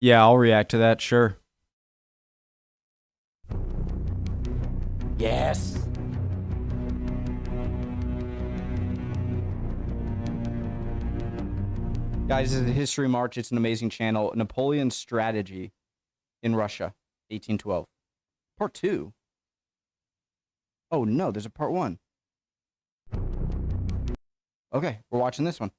Yeah, I'll react to that, sure. Yes. Guys, this is History March. It's an amazing channel. Napoleon's strategy in Russia, 1812. Part 2. Oh, no, there's a part 1. Okay, we're watching this one.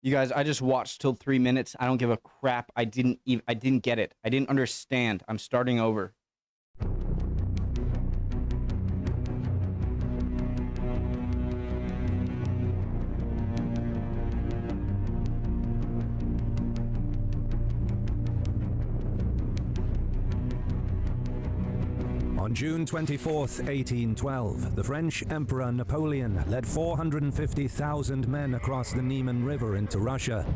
You guys, I just watched till 3 minutes. I don't give a crap. I didn't get it. I didn't understand. I'm starting over. On June 24th, 1812, the French Emperor Napoleon led 450,000 men across the Niemen River into Russia,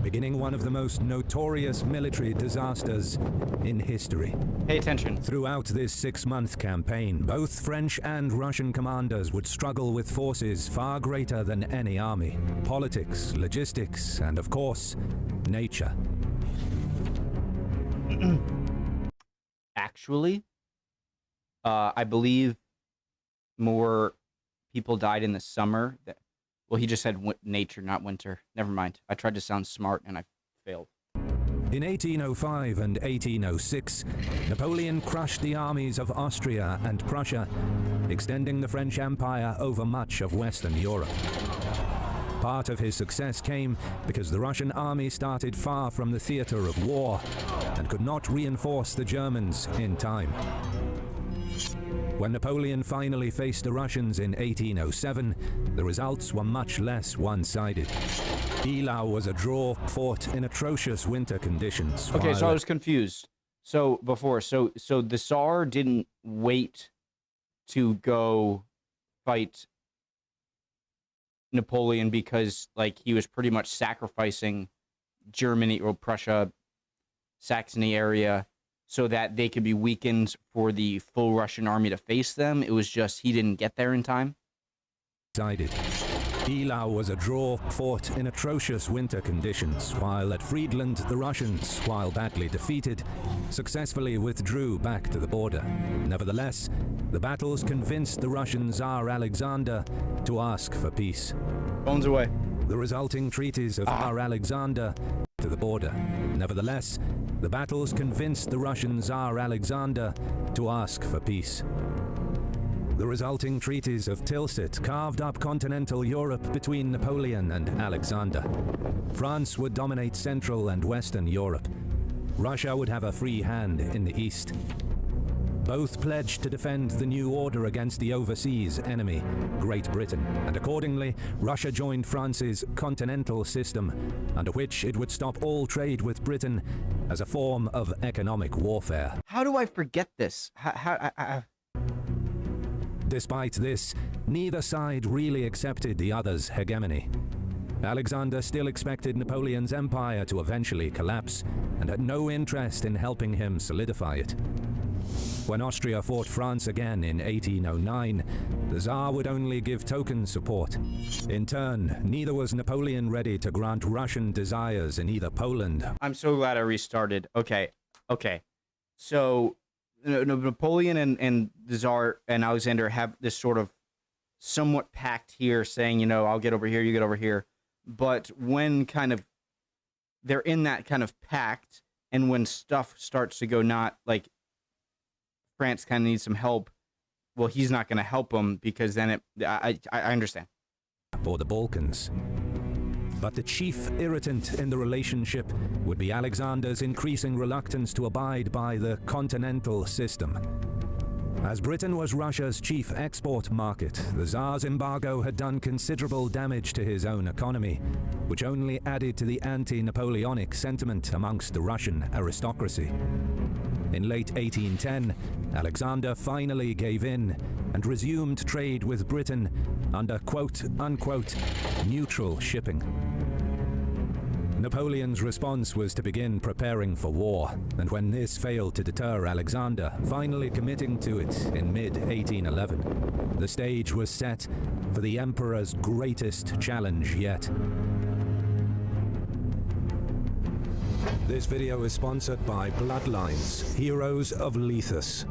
beginning one of the most notorious military disasters in history. Pay attention. Throughout this 6-month campaign, both French and Russian commanders would struggle with forces far greater than any army: politics, logistics, and of course, nature. Actually, I believe more people died in the summer. Well, he just said nature, not winter. Never mind. I tried to sound smart and I failed. In 1805 and 1806, Napoleon crushed the armies of Austria and Prussia, extending the French Empire over much of Western Europe. Part of his success came because the Russian army started far from the theater of war and could not reinforce the Germans in time. When Napoleon finally faced the Russians in 1807, the results were much less one-sided. Eylau was a draw fought in atrocious winter conditions. Okay, so I was confused. So the Tsar didn't wait to go fight Napoleon because, like, he was pretty much sacrificing Germany or Prussia, Saxony area, so that they could be weakened for the full Russian army to face them. It was just he didn't get there in time. Eylau was a draw fought in atrocious winter conditions, while at Friedland the Russians, while badly defeated, successfully withdrew back to the border. Nevertheless, the battles convinced the Russian Tsar Alexander to ask for peace. Phones away. The resulting treaties of Tsar Alexander to the border. Nevertheless, the battles convinced the Russian Tsar Alexander to ask for peace. The resulting treaties of Tilsit carved up continental Europe between Napoleon and Alexander. France would dominate Central and Western Europe. Russia would have a free hand in the East. Both pledged to defend the new order against the overseas enemy, Great Britain, and accordingly, Russia joined France's continental system, under which it would stop all trade with Britain as a form of economic warfare. How do I forget this? Despite this, neither side really accepted the other's hegemony. Alexander still expected Napoleon's empire to eventually collapse and had no interest in helping him solidify it. When Austria fought France again in 1809, the Tsar would only give token support. In turn, neither was Napoleon ready to grant Russian desires in either Poland. I'm so glad I restarted. Okay. So Napoleon and the Tsar and Alexander have this sort of somewhat pact here, saying, you know, I'll get over here, you get over here. But when kind of they're in that kind of pact, and when stuff starts to go not like France kind of needs some help, well, he's not going to help them because then I understand. Or the Balkans. But the chief irritant in the relationship would be Alexander's increasing reluctance to abide by the continental system. As Britain was Russia's chief export market, the Tsar's embargo had done considerable damage to his own economy, which only added to the anti-Napoleonic sentiment amongst the Russian aristocracy. In late 1810, Alexander finally gave in and resumed trade with Britain under quote-unquote neutral shipping. Napoleon's response was to begin preparing for war, and when this failed to deter Alexander, finally committing to it in mid-1811, the stage was set for the emperor's greatest challenge yet. This video is sponsored by Bloodlines, Heroes of Lethus.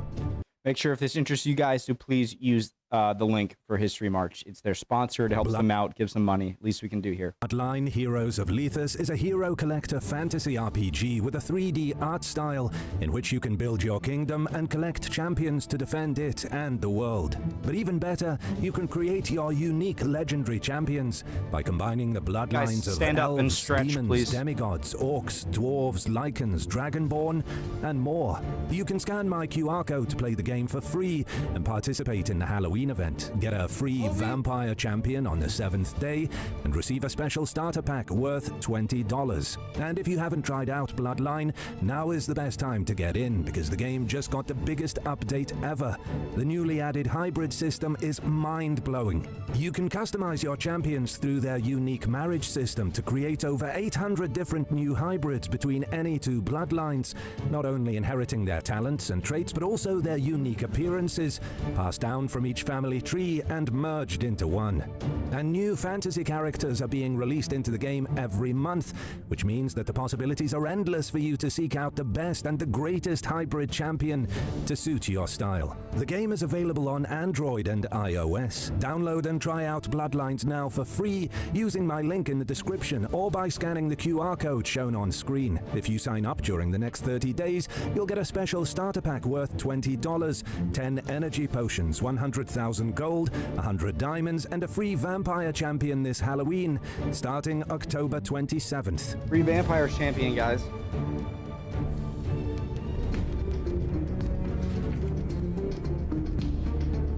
Make sure if this interests you guys to please use the link for History March. It's their sponsor. It helps them out, gives them money. Least we can do here. Bloodline Heroes of Lethus is a hero collector fantasy RPG with a 3D art style in which you can build your kingdom and collect champions to defend it and the world. But even better, you can create your unique legendary champions by combining the bloodlines of elves, demons, demigods, orcs, dwarves, lycans, dragonborn, and more. You can scan my QR code to play the game for free and participate in the Halloween event. Get a free vampire champion on the 7th day and receive a special starter pack worth $20. And if you haven't tried out Bloodline, now is the best time to get in because the game just got the biggest update ever. The newly added hybrid system is mind-blowing. You can customize your champions through their unique marriage system to create over 800 different new hybrids between any two bloodlines, not only inheriting their talents and traits but also their unique appearances, passed down from each family tree and merged into one. And new fantasy characters are being released into the game every month, which means that the possibilities are endless for you to seek out the best and the greatest hybrid champion to suit your style. The game is available on Android and iOS. Download and try out Bloodlines now for free using my link in the description or by scanning the QR code shown on screen. If you sign up during the next 30 days, you'll get a special starter pack worth $20, 10 energy potions, 100,000 gold, 100 diamonds, and a free vampire champion this Halloween, starting October 27th. Free vampire champion, guys.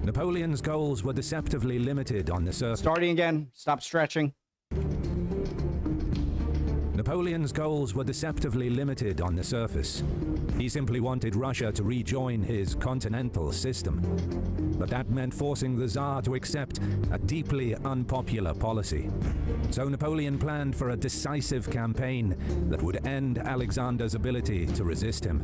Napoleon's goals were deceptively limited on the surface. Starting again. Stop stretching. Napoleon's goals were deceptively limited on the surface. He simply wanted Russia to rejoin his continental system. But that meant forcing the Tsar to accept a deeply unpopular policy. So Napoleon planned for a decisive campaign that would end Alexander's ability to resist him.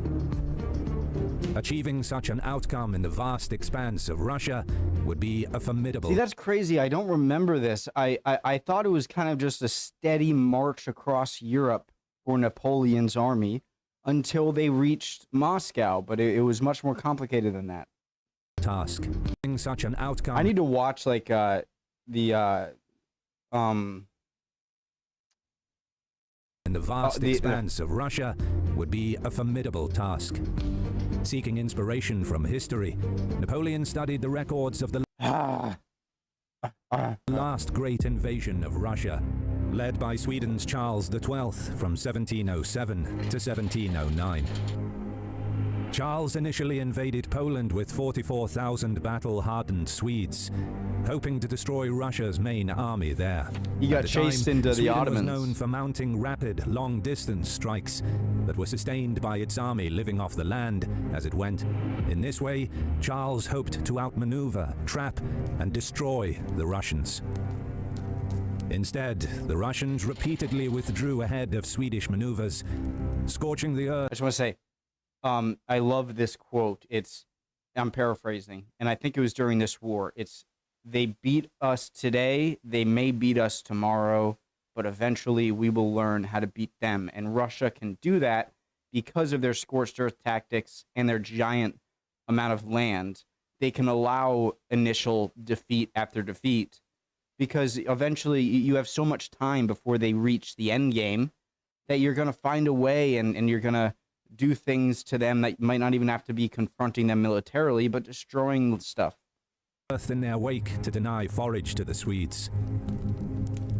Achieving such an outcome in the vast expanse of Russia would be a formidable... See, that's crazy. I don't remember this. I thought it was kind of just a steady march across Europe for Napoleon's army until they reached Moscow, but it was much more complicated than that. Task. Such an outcome... I need to watch, like, In the vast expanse of Russia would be a formidable task. Seeking inspiration from history, Napoleon studied the records of the last great invasion of Russia, led by Sweden's Charles XII from 1707 to 1709. Charles initially invaded Poland with 44,000 battle-hardened Swedes, hoping to destroy Russia's main army there. He got chased into the Ottomans. Sweden was known for mounting rapid, long-distance strikes that were sustained by its army living off the land as it went. In this way, Charles hoped to outmaneuver, trap, and destroy the Russians. Instead, the Russians repeatedly withdrew ahead of Swedish maneuvers, scorching the earth. I just want to say, I love this quote. I'm paraphrasing, and I think it was during this war. They beat us today, they may beat us tomorrow, but eventually we will learn how to beat them. And Russia can do that because of their scorched earth tactics and their giant amount of land. They can allow initial defeat after defeat because eventually you have so much time before they reach the end game that you're going to find a way and you're going to do things to them that might not even have to be confronting them militarily, but destroying stuff. In their wake to deny forage to the Swedes.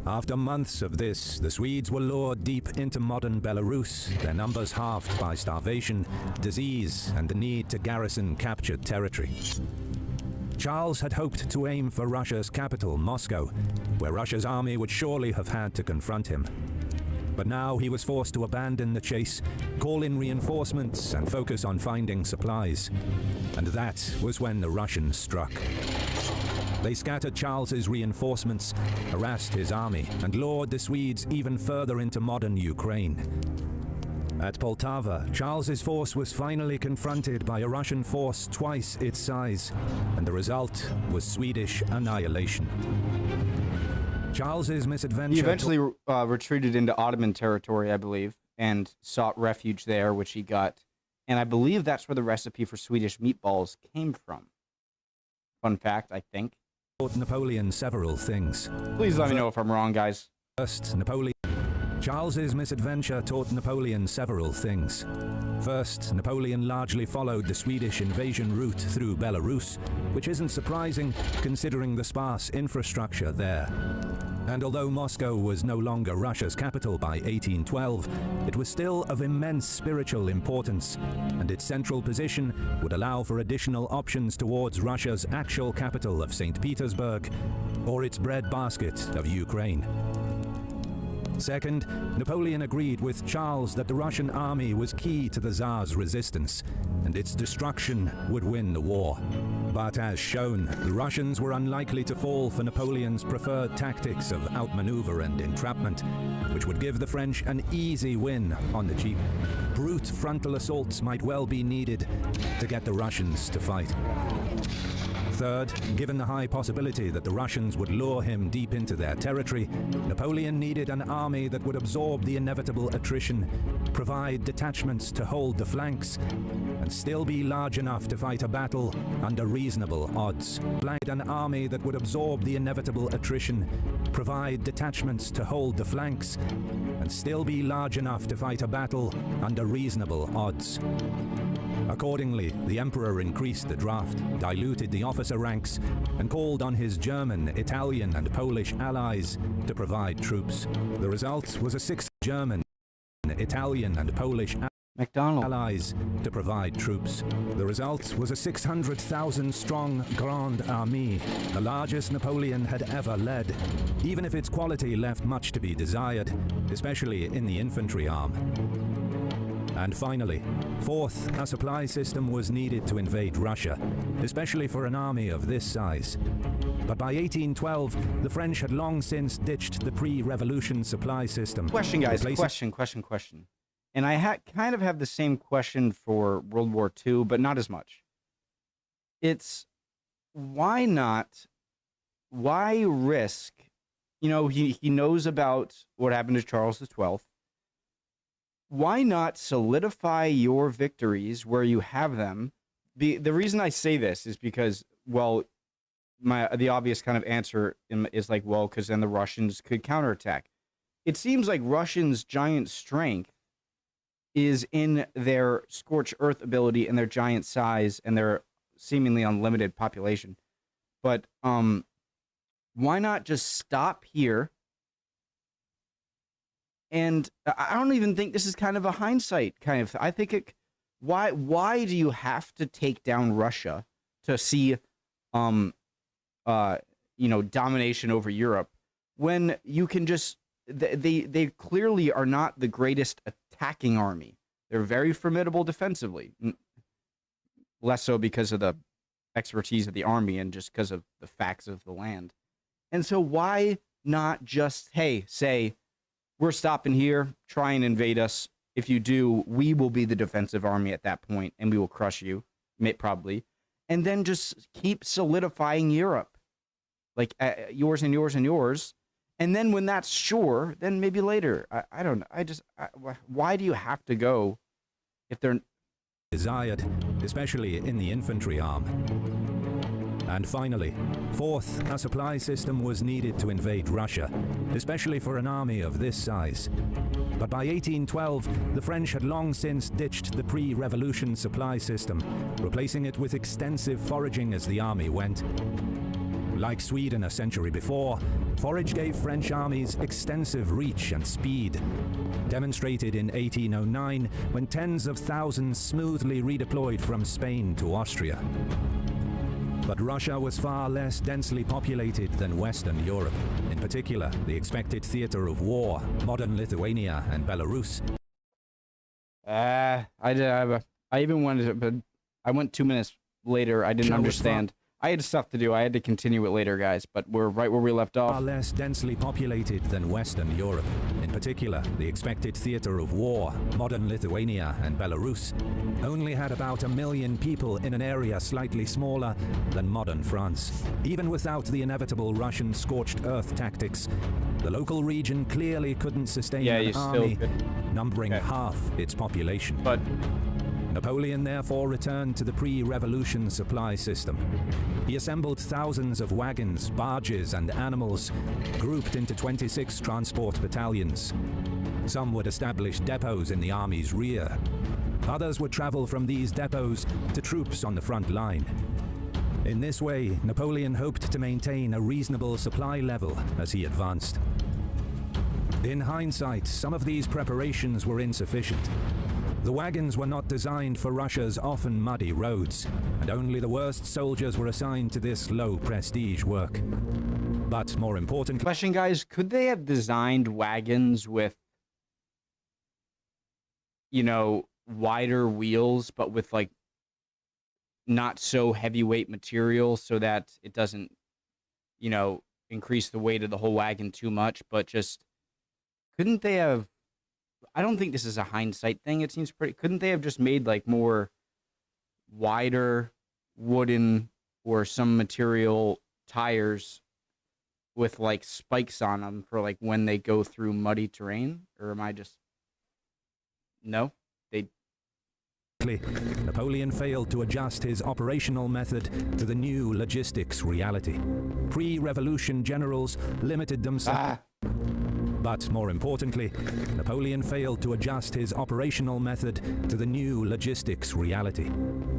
After months of this, the Swedes were lured deep into modern Belarus, their numbers halved by starvation, disease, and the need to garrison captured territory. Charles had hoped to aim for Russia's capital, Moscow, where Russia's army would surely have had to confront him. But now he was forced to abandon the chase, call in reinforcements, and focus on finding supplies. And that was when the Russians struck. They scattered Charles's reinforcements, harassed his army, and lured the Swedes even further into modern Ukraine. At Poltava, Charles's force was finally confronted by a Russian force twice its size, and the result was Swedish annihilation. Charles's misadventure... He eventually retreated into Ottoman territory, I believe, and sought refuge there, which he got. And I believe that's where the recipe for Swedish meatballs came from. Fun fact, I think. Taught Napoleon several things. Please let me know if I'm wrong, guys. First, Charles's misadventure taught Napoleon several things. First, Napoleon largely followed the Swedish invasion route through Belarus, which isn't surprising considering the sparse infrastructure there. And although Moscow was no longer Russia's capital by 1812, it was still of immense spiritual importance, and its central position would allow for additional options towards Russia's actual capital of St. Petersburg, or its breadbasket of Ukraine. Second, Napoleon agreed with Charles that the Russian army was key to the Tsar's resistance, and its destruction would win the war. But as shown, the Russians were unlikely to fall for Napoleon's preferred tactics of outmaneuver and entrapment, which would give the French an easy win on the cheap. Brute frontal assaults might well be needed to get the Russians to fight. Third, given the high possibility that the Russians would lure him deep into their territory, Napoleon needed an army that would absorb the inevitable attrition, provide detachments to hold the flanks, and still be large enough to fight a battle under reasonable odds. An army that would absorb the inevitable attrition, provide detachments to hold the flanks, and still be large enough to fight a battle under reasonable odds. Accordingly, the emperor increased the draft, diluted the officer ranks, and called on his German, Italian, and Polish allies to provide troops. The result was a sixth German, Italian, and Polish allies to provide troops. The result was a 600,000-strong Grande Armée, the largest Napoleon had ever led, even if its quality left much to be desired, especially in the infantry arm. And finally, fourth, a supply system was needed to invade Russia, especially for an army of this size. But by 1812, the French had long since ditched the pre-revolution supply system. Question, guys. Question. And I kind of have the same question for World War II, but not as much. It's, why not? Why risk? You know, he knows about what happened to Charles XII. Why not solidify your victories where you have them? The reason I say this is because, well, the obvious kind of answer is like, well, because then the Russians could counterattack. It seems like Russians' giant strength is in their scorched earth ability and their giant size and their seemingly unlimited population. But why not just stop here? And I don't even think this is kind of a hindsight kind of. I think why do you have to take down Russia to see, domination over Europe when you can just they clearly are not the greatest attacking army. They're very formidable defensively, less so because of the expertise of the army and just because of the facts of the land. And so why not just say, we're stopping here, try and invade us. If you do, we will be the defensive army at that point, and we will crush you, probably. And then just keep solidifying Europe. Like, yours and yours and yours. And then when that's sure, then maybe later. I don't know. Why do you have to go if they're... desired, especially in the infantry arm. And finally, fourth, a supply system was needed to invade Russia, especially for an army of this size. But by 1812, the French had long since ditched the pre-revolution supply system, replacing it with extensive foraging as the army went. Like Sweden a century before, forage gave French armies extensive reach and speed, demonstrated in 1809 when tens of thousands smoothly redeployed from Spain to Austria. But Russia was far less densely populated than Western Europe, in particular the expected theater of war, modern Lithuania and Belarus. I even wanted to, but I went 2 minutes later. I didn't understand. I had stuff to do. I had to continue it later, guys, but we're right where we left Are off. less densely populated than Western Europe. In particular, the expected theater of war, modern Lithuania and Belarus, only had about 1 million people in an area slightly smaller than modern France. Even without the inevitable Russian scorched earth tactics, the local region clearly couldn't sustain an army numbering half its population. But Napoleon therefore returned to the pre-revolution supply system. He assembled thousands of wagons, barges, and animals, grouped into 26 transport battalions. Some would establish depots in the army's rear. Others would travel from these depots to troops on the front line. In this way, Napoleon hoped to maintain a reasonable supply level as he advanced. In hindsight, some of these preparations were insufficient. The wagons were not designed for Russia's often muddy roads, and only the worst soldiers were assigned to this low-prestige work. But more importantly... question, guys, could they have designed wagons with, you know, wider wheels, but with, like, not so heavyweight material so that it doesn't, you know, increase the weight of the whole wagon too much, but just... couldn't they have... I don't think this is a hindsight thing. It seems pretty... couldn't they have just made, like, more wider wooden or some material tires with, like, spikes on them for, like, when they go through muddy terrain? Or am I just... no? They... Napoleon failed to adjust his operational method to the new logistics reality. Pre-revolution generals limited themselves... But more importantly, Napoleon failed to adjust his operational method to the new logistics reality.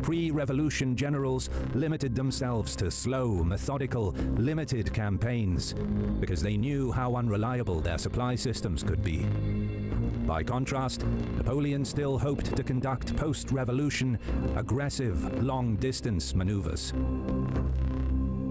Pre-revolution generals limited themselves to slow, methodical, limited campaigns because they knew how unreliable their supply systems could be. By contrast, Napoleon still hoped to conduct post-revolution, aggressive, long-distance maneuvers.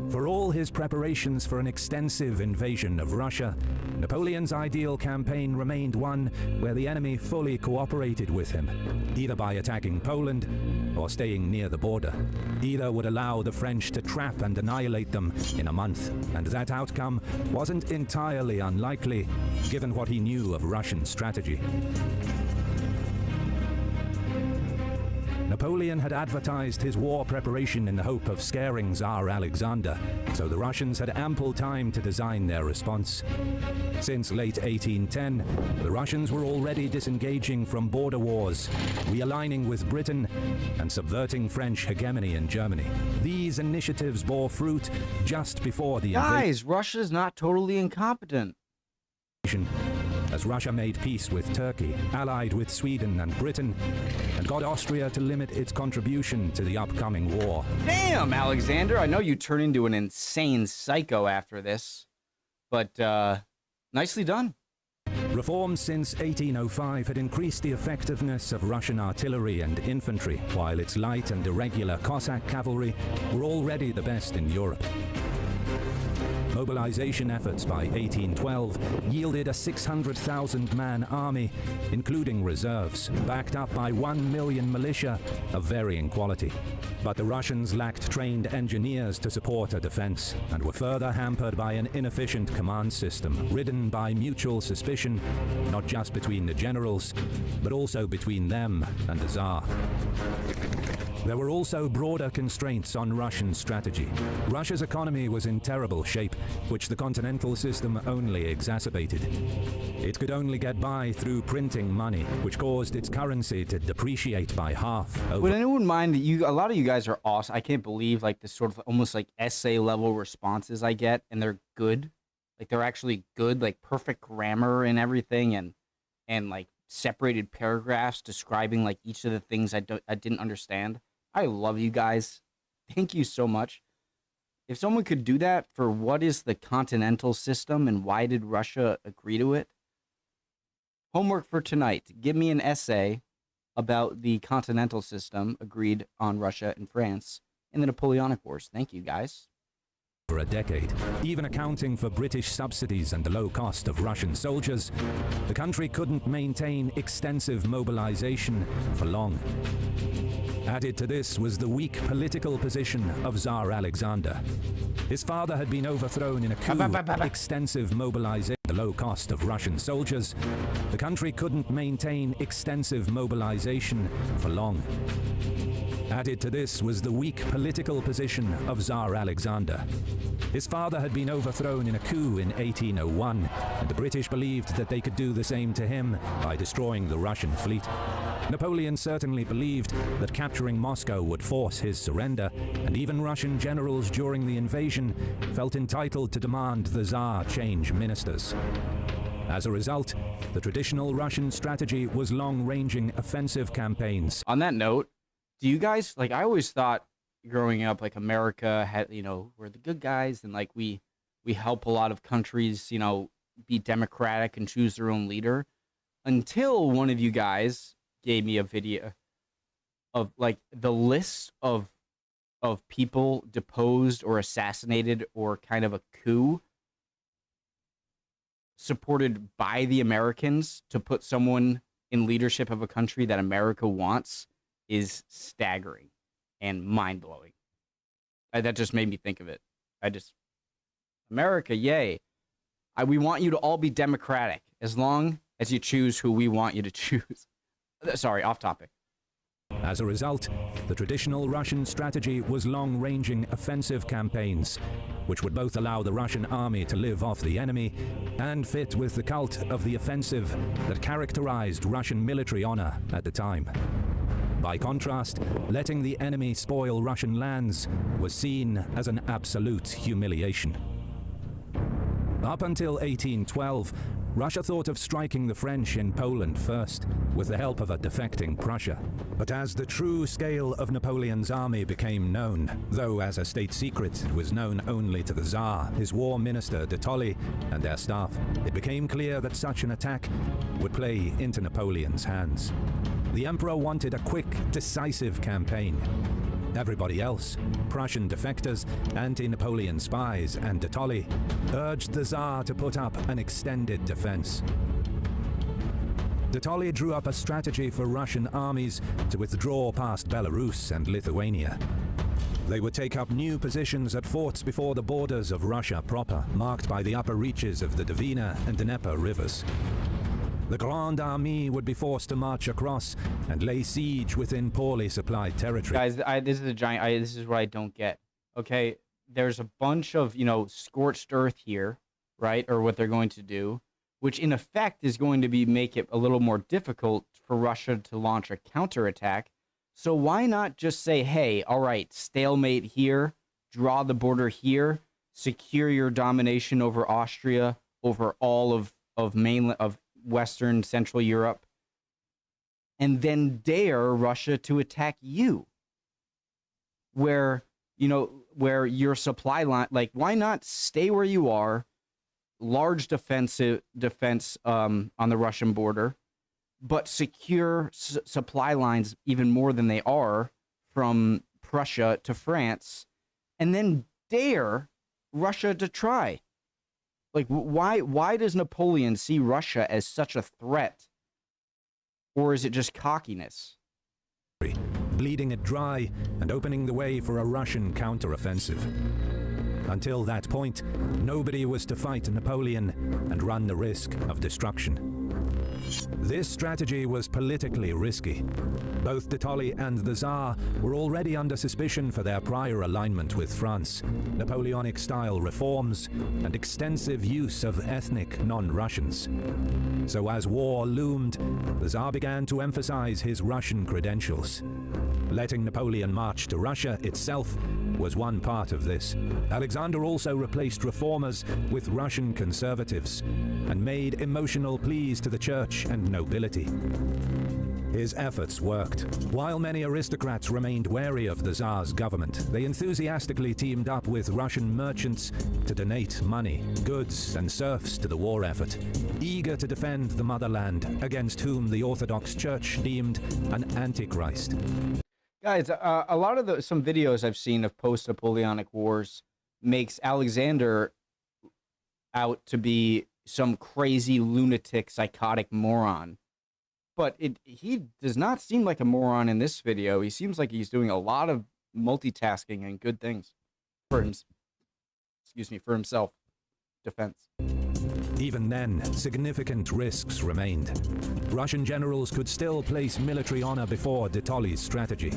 For all his preparations for an extensive invasion of Russia, Napoleon's ideal campaign remained one where the enemy fully cooperated with him, either by attacking Poland or staying near the border. Either would allow the French to trap and annihilate them in a month, and that outcome wasn't entirely unlikely, given what he knew of Russian strategy. Napoleon had advertised his war preparation in the hope of scaring Tsar Alexander, so the Russians had ample time to design their response. Since late 1810, the Russians were already disengaging from border wars, realigning with Britain, and subverting French hegemony in Germany. These initiatives bore fruit just before the invasion. Guys, Russia's not totally incompetent. As Russia made peace with Turkey, allied with Sweden and Britain, and got Austria to limit its contribution to the upcoming war. Damn, Alexander, I know you turn into an insane psycho after this, but nicely done. Reforms since 1805 had increased the effectiveness of Russian artillery and infantry, while its light and irregular Cossack cavalry were already the best in Europe. Mobilization efforts by 1812 yielded a 600,000-man army, including reserves, backed up by 1 million militia of varying quality. But the Russians lacked trained engineers to support a defense, and were further hampered by an inefficient command system, ridden by mutual suspicion, not just between the generals, but also between them and the Tsar. There were also broader constraints on Russian strategy. Russia's economy was in terrible shape, which the continental system only exacerbated. It could only get by through printing money, which caused its currency to depreciate by half. Would anyone mind that a lot of you guys are awesome. I can't believe like this sort of almost like essay level responses I get, and they're good. Like they're actually good, like perfect grammar and everything, and like separated paragraphs describing like each of the things I didn't understand. I love you guys. Thank you so much. If someone could do that for what is the continental system and why did Russia agree to it? Homework for tonight. Give me an essay about the continental system agreed on Russia and France in the Napoleonic Wars. Thank you, guys. for a decade. Even accounting for British subsidies and the low cost of Russian soldiers, the country couldn't maintain extensive mobilization for long. Added to this was the weak political position of Tsar Alexander. His father had been overthrown in a coup. Extensive mobilization, the low cost of Russian soldiers, the country couldn't maintain extensive mobilization for long. Added to this was the weak political position of Tsar Alexander. His father had been overthrown in a coup in 1801, and the British believed that they could do the same to him by destroying the Russian fleet. Napoleon certainly believed that capturing Moscow would force his surrender, and even Russian generals during the invasion felt entitled to demand the Tsar change ministers. As a result, the traditional Russian strategy was long-ranging offensive campaigns. On that note, do you guys, like, I always thought growing up, like, America had, you know, we're the good guys, and like we help a lot of countries, you know, be democratic and choose their own leader, until one of you guys gave me a video of like the list of people deposed or assassinated or kind of a coup supported by the Americans to put someone in leadership of a country that America wants is staggering and mind-blowing. That just made me think of it. America, yay. We want you to all be democratic as long as you choose who we want you to choose. Sorry, off topic. As a result, the traditional Russian strategy was long-ranging offensive campaigns, which would both allow the Russian army to live off the enemy and fit with the cult of the offensive that characterized Russian military honor at the time. By contrast, letting the enemy spoil Russian lands was seen as an absolute humiliation. Up until 1812, Russia thought of striking the French in Poland first, with the help of a defecting Prussia. But as the true scale of Napoleon's army became known, though as a state secret it was known only to the Tsar, his war minister de Tolly, and their staff, it became clear that such an attack would play into Napoleon's hands. The emperor wanted a quick, decisive campaign. Everybody else, Prussian defectors, anti-Napoleon spies, and de Tolly, urged the Tsar to put up an extended defense. De Tolly drew up a strategy for Russian armies to withdraw past Belarus and Lithuania. They would take up new positions at forts before the borders of Russia proper, marked by the upper reaches of the Dvina and Dnieper rivers. The Grande Armée would be forced to march across and lay siege within poorly supplied territory. Guys, this is a giant. This is what I don't get. Okay, there's a bunch of, you know, scorched earth here, right? Or what they're going to do, which in effect is going to make it a little more difficult for Russia to launch a counterattack. So why not just say, hey, all right, stalemate here, draw the border here, secure your domination over Austria, over all of mainland of Western Central Europe, and then dare Russia to attack you, where your supply line, like, why not stay where you are, large defense on the Russian border, but secure supply lines even more than they are from Prussia to France, and then dare Russia to try. Like, why does Napoleon see Russia as such a threat? Or is it just cockiness? Bleeding it dry and opening the way for a Russian counteroffensive. Until that point, nobody was to fight Napoleon and run the risk of destruction. This strategy was politically risky. Both de Tolly and the Tsar were already under suspicion for their prior alignment with France, Napoleonic-style reforms, and extensive use of ethnic non-Russians. So as war loomed, the Tsar began to emphasize his Russian credentials. Letting Napoleon march to Russia itself was one part of this. Alexander also replaced reformers with Russian conservatives and made emotional pleas to the church and nobility. His efforts worked. While many aristocrats remained wary of the Tsar's government, they enthusiastically teamed up with Russian merchants to donate money, goods, and serfs to the war effort, eager to defend the motherland against whom the Orthodox Church deemed an antichrist. Guys, a lot of some videos I've seen of post-Napoleonic wars makes Alexander out to be some crazy lunatic psychotic moron. But he does not seem like a moron in this video. He seems like he's doing a lot of multitasking and good things for for himself. Defense. Even then, significant risks remained. Russian generals could still place military honor before de Tolly's strategy.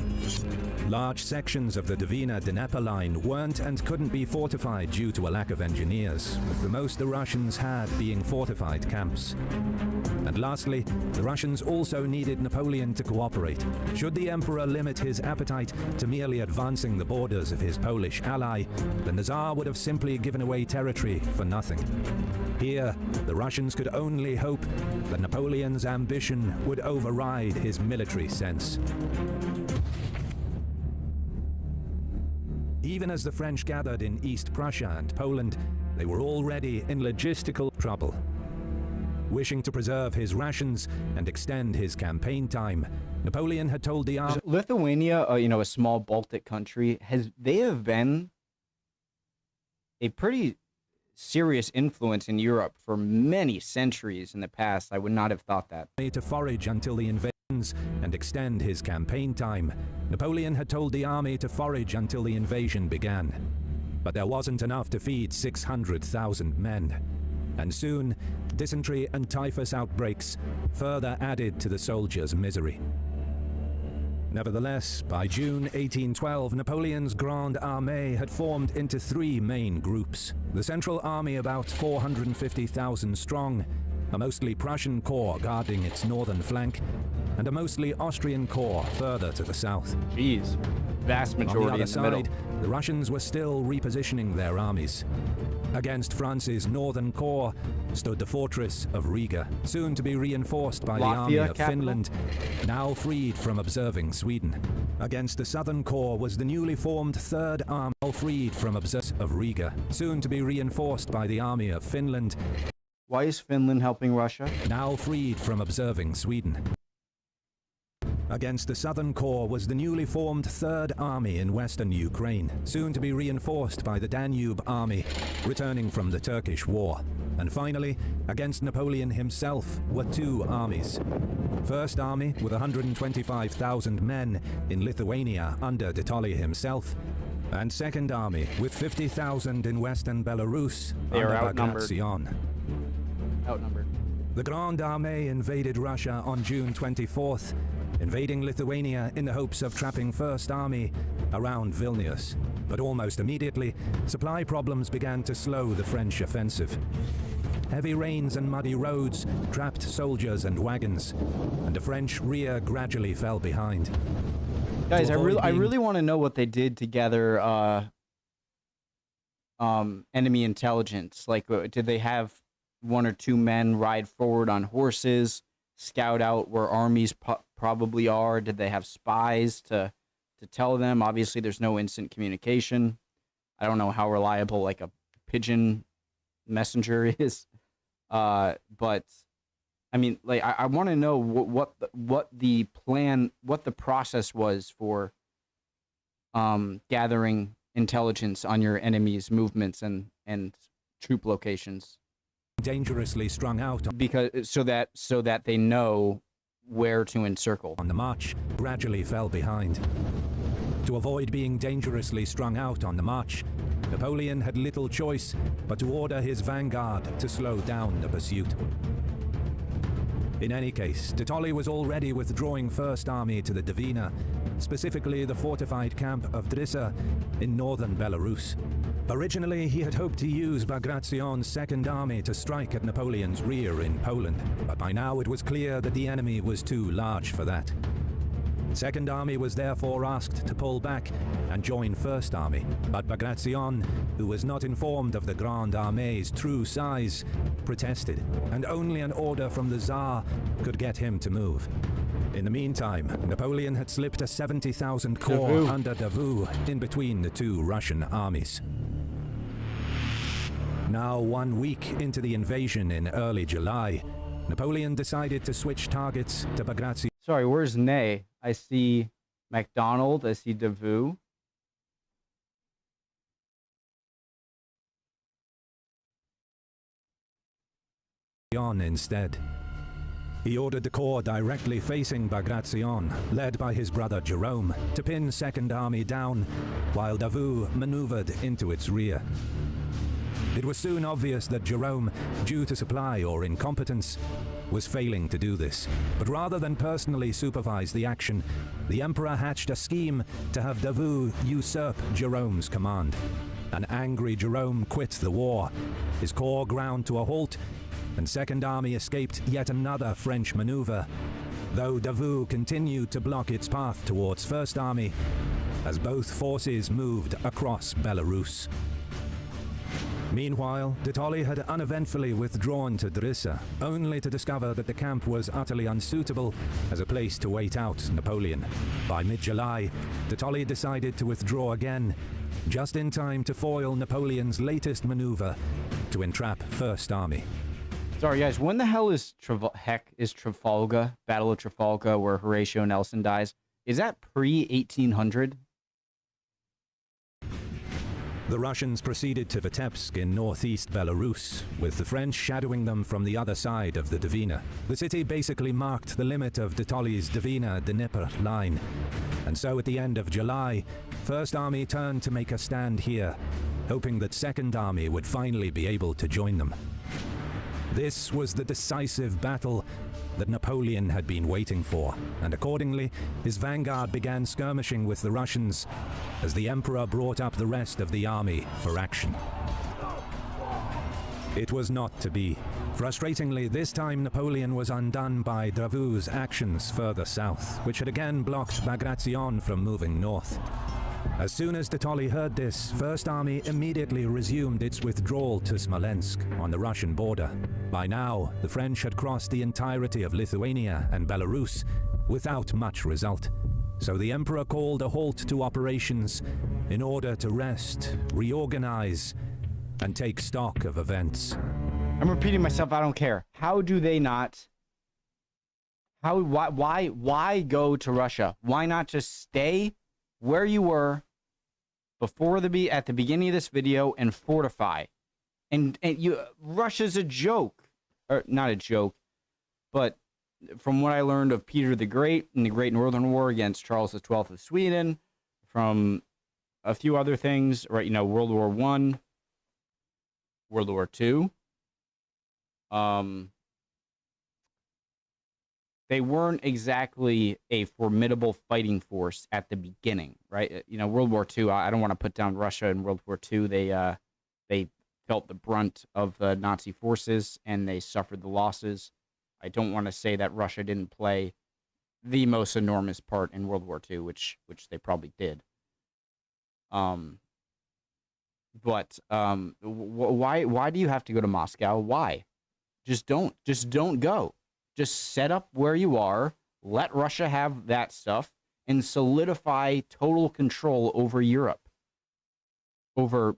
Large sections of the Dvina-Dnieper line weren't and couldn't be fortified due to a lack of engineers, with the most the Russians had being fortified camps. And lastly, the Russians also needed Napoleon to cooperate. Should the Emperor limit his appetite to merely advancing the borders of his Polish ally, then the Tsar would have simply given away territory for nothing. Here, the Russians could only hope that Napoleon's ambition would override his military sense. Even as the French gathered in East Prussia and Poland, they were already in logistical trouble. Wishing to preserve his rations and extend his campaign time, Napoleon had told the army... Lithuania, a small Baltic country, they have been a pretty serious influence in Europe for many centuries in the past. I would not have thought that. To forage until the invasions and extend his campaign time, Napoleon had told the army to forage until the invasion began. But there wasn't enough to feed 600,000 men. And soon, dysentery and typhus outbreaks further added to the soldiers' misery. Nevertheless, by June 1812, Napoleon's Grande Armée had formed into three main groups. The Central Army, about 450,000 strong, a mostly Prussian corps guarding its northern flank, and a mostly Austrian corps further to the south. Jeez, vast majority in the middle. The Russians were still repositioning their armies. Against France's northern corps stood the fortress of Riga, soon to be reinforced by the army of Finland, now freed from observing Sweden. Against the southern corps was the newly formed Third Army, freed from observing of Riga, soon to be reinforced by the army of Finland. Why is Finland helping Russia? Now freed from observing Sweden. Against the southern corps was the newly formed Third Army in western Ukraine, soon to be reinforced by the Danube Army, returning from the Turkish War. And finally, against Napoleon himself were two armies. First Army, with 125,000 men in Lithuania under de Tolly himself, and Second Army, with 50,000 in western Belarus under Bagration. Outnumbered. The Grande Armée invaded Russia on June 24th, invading Lithuania in the hopes of trapping First Army around Vilnius. But almost immediately, supply problems began to slow the French offensive. Heavy rains and muddy roads trapped soldiers and wagons, and the French rear gradually fell behind. Guys, I really want to know what they did to gather enemy intelligence. Like, did they have one or two men ride forward on horses, scout out where armies probably are? Did they have spies to tell them? Obviously, there's no instant communication. I don't know how reliable like a pigeon messenger is. But I mean, like, I want to know what the plan, what the process was for gathering intelligence on your enemy's movements and troop locations. Dangerously strung out, because so that they know where to encircle. On the march, gradually fell behind. To avoid being dangerously strung out on the march, Napoleon had little choice but to order his vanguard to slow down the pursuit. In any case, de Tolly was already withdrawing First Army to the Dvina, specifically the fortified camp of Drissa in northern Belarus. Originally, he had hoped to use Bagration's Second Army to strike at Napoleon's rear in Poland, but by now it was clear that the enemy was too large for that. Second Army was therefore asked to pull back and join First Army, but Bagration, who was not informed of the Grande Armée's true size, protested, and only an order from the Tsar could get him to move. In the meantime, Napoleon had slipped a 70,000 corps under Davout in between the two Russian armies. Now 1 week into the invasion in early July, Napoleon decided to switch targets to Bagration. Sorry, where's Ney? I see MacDonald, I see Davout. Bagration instead. He ordered the corps directly facing Bagration, led by his brother Jerome, to pin Second Army down, while Davout maneuvered into its rear. It was soon obvious that Jerome, due to supply or incompetence, was failing to do this. But rather than personally supervise the action, the Emperor hatched a scheme to have Davout usurp Jerome's command. An angry Jerome quit the war, his corps ground to a halt, and Second Army escaped yet another French maneuver, though Davout continued to block its path towards First Army as both forces moved across Belarus. Meanwhile, de Tolly had uneventfully withdrawn to Drissa, only to discover that the camp was utterly unsuitable as a place to wait out Napoleon. By mid-July, de Tolly decided to withdraw again, just in time to foil Napoleon's latest maneuver to entrap First Army. Sorry, guys. When the hell is Trafalgar, Battle of Trafalgar, where Horatio Nelson dies? Is that pre-1800? The Russians proceeded to Vitebsk in northeast Belarus, with the French shadowing them from the other side of the Dvina. The city basically marked the limit of de Tolly's Dvina-Dnieper line, and so at the end of July, First Army turned to make a stand here, hoping that Second Army would finally be able to join them. This was the decisive battle that Napoleon had been waiting for, and accordingly, his vanguard began skirmishing with the Russians as the Emperor brought up the rest of the army for action. It was not to be. Frustratingly, this time Napoleon was undone by Davout's actions further south, which had again blocked Bagration from moving north. As soon as de Tolly heard this, First Army immediately resumed its withdrawal to Smolensk on the Russian border. By now, the French had crossed the entirety of Lithuania and Belarus without much result. So the Emperor called a halt to operations in order to rest, reorganize, and take stock of events. I'm repeating myself, I don't care. How do they not... Why go to Russia? Why not just stay where you were before at the beginning of this video and fortify? And Russia's a joke. Or not a joke, but from what I learned of Peter the Great in the Great Northern War against Charles XII of Sweden, from a few other things, right? You know, World War I, World War II. They weren't exactly a formidable fighting force at the beginning, right? You know, World War II, I don't want to put down Russia in World War II. They felt the brunt of the Nazi forces, and they suffered the losses. I don't want to say that Russia didn't play the most enormous part in World War II, which they probably did. Why do you have to go to Moscow? Why? Just don't go. Just set up where you are, let Russia have that stuff, and solidify total control over Europe, over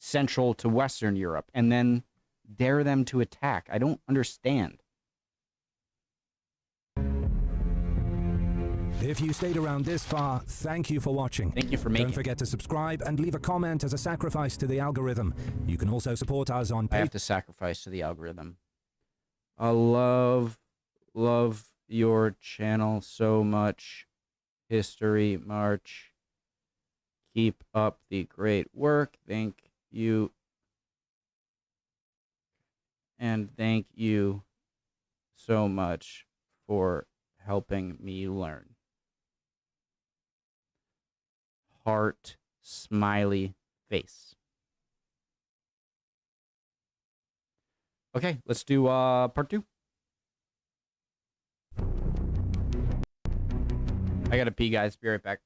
Central to Western Europe, and then dare them to attack. I don't understand. If you stayed around this far, thank you for watching. Thank you for making. Don't forget to subscribe and leave a comment as a sacrifice to the algorithm. You can also support us on Patreon. I have to sacrifice to the algorithm. I love your channel so much. History March. Keep up the great work. Thank you. And thank you so much for helping me learn. Heart, smiley face. Okay, let's do part 2. I gotta pee, guys. Be right back.